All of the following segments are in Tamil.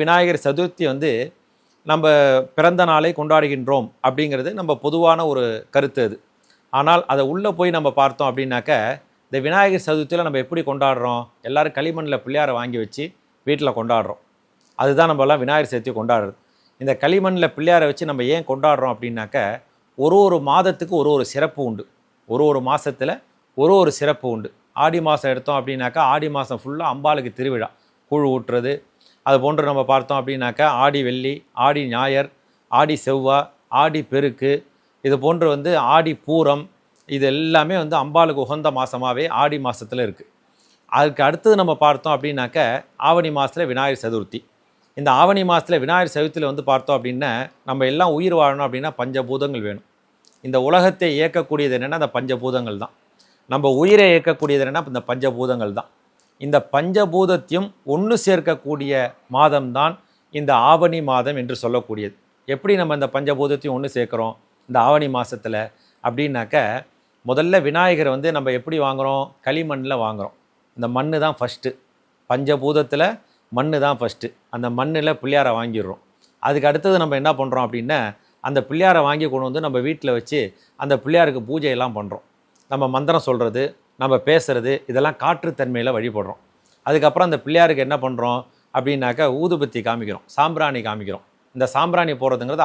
விநாயகர் சதுர்த்தி நம்ம பிறந்த நாளை கொண்டாடுகின்றோம் அப்படிங்கிறது நம்ம பொதுவான ஒரு கருத்து அது. ஆனால் அதை உள்ளே போய் நம்ம பார்த்தோம் அப்படின்னாக்க, இந்த விநாயகர் சதுர்த்தியில் நம்ம எப்படி கொண்டாடுறோம்? எல்லோரும் களிமண்ணில் பிள்ளையாரை வாங்கி வச்சு வீட்டில் கொண்டாடுறோம். அதுதான் நம்மலாம் விநாயகர் சதுர்த்தி கொண்டாடுறது. இந்த களிமண்ணில் பிள்ளையாரை வச்சு நம்ம ஏன் கொண்டாடுறோம் அப்படின்னாக்க, ஒரு மாதத்துக்கு ஒரு சிறப்பு உண்டு. ஒரு மாதத்தில் ஒரு சிறப்பு உண்டு. ஆடி மாதம் எடுத்தோம் அப்படின்னாக்கா, ஆடி மாதம் ஃபுல்லாக அம்பாளுக்கு திருவிழா, கூழ் ஊட்டுறது. அது போன்று நம்ம பார்த்தோம் அப்படின்னாக்கா, ஆடி வெள்ளி, ஆடி ஞாயிறு, ஆடி செவ்வாய், ஆடி பெருக்கு, இது போன்று ஆடி பூரம், இது எல்லாமே அம்பாளுக்கு உகந்த மாதமாகவே ஆடி மாதத்தில் இருக்குது. அதுக்கு அடுத்தது நம்ம பார்த்தோம் அப்படின்னாக்க, ஆவணி மாதத்தில் விநாயகர் சதுர்த்தி. இந்த ஆவணி மாதத்தில் விநாயகர் சதுர்த்தியில் பார்த்தோம் அப்படின்னா, நம்ம எல்லாம் உயிர் வாழணும் அப்படின்னா பஞ்சபூதங்கள் வேணும். இந்த உலகத்தை இயக்கக்கூடியது என்னென்னா அந்த பஞ்சபூதங்கள் தான். நம்ம உயிரை இயக்கக்கூடியது என்னென்னா இந்த பஞ்சபூதங்கள் தான். இந்த பஞ்சபூதத்தையும் ஒன்று சேர்க்கக்கூடிய மாதம்தான் இந்த ஆவணி மாதம் என்று சொல்லக்கூடியது. எப்படி நம்ம இந்த பஞ்சபூதத்தையும் ஒன்று சேர்க்குறோம் இந்த ஆவணி மாதத்தில் அப்படின்னாக்க, முதல்ல விநாயகரை நம்ம எப்படி வாங்குகிறோம்? களிமண்ணில் வாங்குகிறோம். இந்த மண் தான் ஃபஸ்ட்டு. பஞ்சபூதத்தில் மண் தான் ஃபஸ்ட்டு. அந்த மண்ணில் பிள்ளையாரை வாங்கிடுறோம். அதுக்கு அடுத்தது நம்ம என்ன பண்ணுறோம் அப்படின்னா, அந்த பிள்ளையாரை வாங்கி கொண்டு நம்ம வீட்டில் வச்சு அந்த பிள்ளையாருக்கு பூஜையெல்லாம் பண்ணுறோம். நம்ம மந்திரம் சொல்கிறது, நம்ம பேசுகிறது, இதெல்லாம் காற்றுத்தன்மையில் வழிபடுறோம். அதுக்கப்புறம் அந்த பிள்ளையாருக்கு என்ன பண்ணுறோம் அப்படின்னாக்கா, ஊதுபத்தி காமிக்கிறோம், சாம்பிராணி காமிக்கிறோம். இந்த சாம்பிராணி போடுறதுங்கிறது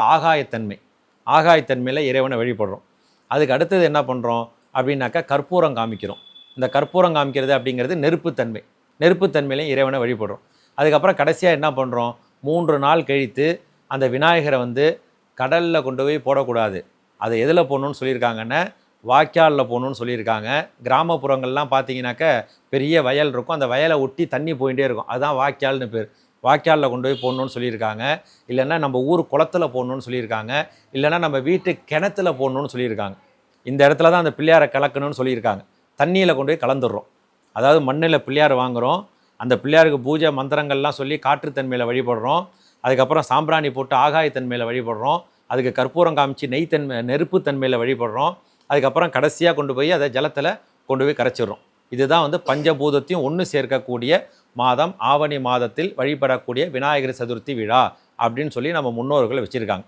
ஆகாயத்தன்மையில் இறைவனை வழிபடுறோம். அதுக்கு அடுத்தது என்ன பண்ணுறோம் அப்படின்னாக்கா, கற்பூரம் காமிக்கிறோம். இந்த கற்பூரம் காமிக்கிறது அப்படிங்கிறது நெருப்புத்தன்மையிலையும் இறைவனை வழிபடுறோம். அதுக்கப்புறம் கடைசியாக என்ன பண்ணுறோம், 3 நாள் கழித்து அந்த விநாயகரை கடலில் கொண்டு போய் போடக்கூடாது. அதை எதில் போடணும்னு சொல்லியிருக்காங்கன்னா, வாய்க்காலில் போகணுன்னு சொல்லியிருக்காங்க. கிராமப்புறங்கள்லாம் பார்த்தீங்கன்னாக்க பெரிய வயல் இருக்கும். அந்த வயலை ஒட்டி தண்ணி போயிட்டே இருக்கும். அதுதான் வாய்க்கால்னு பேர். வாய்க்காலில் கொண்டு போய் போடணுன்னு சொல்லியிருக்காங்க. இல்லைன்னா நம்ம ஊர் குளத்தில் போடணுன்னு சொல்லியிருக்காங்க. இல்லைன்னா நம்ம வீட்டு கிணத்துல போடணுன்னு சொல்லியிருக்காங்க. இந்த இடத்துல தான் அந்த பிள்ளையாரை கலக்கணும்னு சொல்லியிருக்காங்க. தண்ணியில் கொண்டு போய் கலந்துடுறோம். அதாவது மண்ணில் பிள்ளையார் வாங்குகிறோம். அந்த பிள்ளையாருக்கு பூஜை மந்திரங்கள்லாம் சொல்லி காற்றுத்தன்மையில் வழிபடுறோம். அதுக்கப்புறம் சாம்பிராணி போட்டு ஆகாயத்தன்மையில் வழிபடுறோம். அதுக்கு கற்பூரம் காமிச்சு நெருப்புத்தன்மையில் வழிபடுறோம். அதுக்கப்புறம் கடைசியாக கொண்டு போய் அதை ஜலத்தில் கொண்டு போய் கரைச்சிடுறோம். இதுதான் பஞ்சபூதத்தையும் ஒன்று சேர்க்கக்கூடிய மாதம் ஆவணி மாதத்தில் வழிபடக்கூடிய விநாயகர் சதுர்த்தி விழா அப்படின்னு சொல்லி நம்ம முன்னோர்கள் வச்சுருக்காங்க.